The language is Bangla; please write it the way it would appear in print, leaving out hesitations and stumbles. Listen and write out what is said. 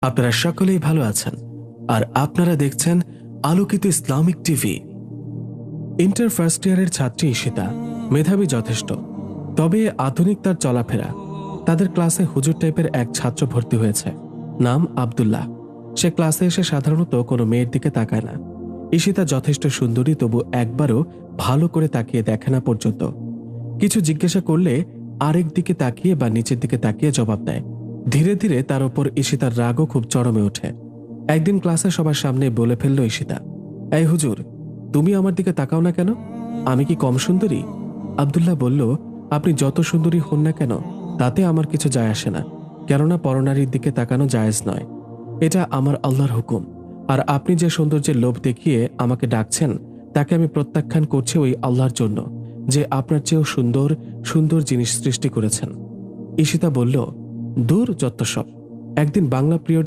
আপনারা সকলেই ভালো আছেন আর আপনারা দেখছেন আলোকিত ইসলামিক টিভি। ইন্টার ফার্স্ট ইয়ারের ছাত্রী ঈশিতা মেধাবী যথেষ্ট, তবে আধুনিক তার চলাফেরা। তাদের ক্লাসে হুজুর টাইপের এক ছাত্র ভর্তি হয়েছে, নাম আব্দুল্লাহ। সে ক্লাসে এসে সাধারণত কোনো মেয়ের দিকে তাকায় না। ঈশিতা যথেষ্ট সুন্দরী, তবু একবারও ভালো করে তাকিয়ে দেখে না পর্যন্ত। কিছু জিজ্ঞাসা করলে আরেক দিকে তাকিয়ে বা নিচের দিকে তাকিয়ে জবাব দেয়। ধীরে ধীরে তার উপর ঈশিতার রাগও খুব চরমে ওঠে। একদিন ক্লাসে সবার সামনে বলে ফেলল ঈশিতা, এই হুজুর, তুমি আমার দিকে তাকাও না কেন? আমি কি কম সুন্দরী? আব্দুল্লাহ বলল, আপনি যত সুন্দরী হন না কেন তাতে আমার কিছু যায় আসে না, কেননা পরনারীর দিকে তাকানো জায়েজ নয়। এটা আমার আল্লাহর হুকুম। আর আপনি যে সৌন্দর্যের লোভ দেখিয়ে আমাকে ডাকছেন তাকে আমি প্রত্যাখ্যান করছি ওই আল্লাহর জন্য, যে আপনার চেয়েও সুন্দর সুন্দর জিনিস সৃষ্টি করেছেন। ঈশিতা বলল, দূর যত সব। একদিন বাংলা পিরিয়ডে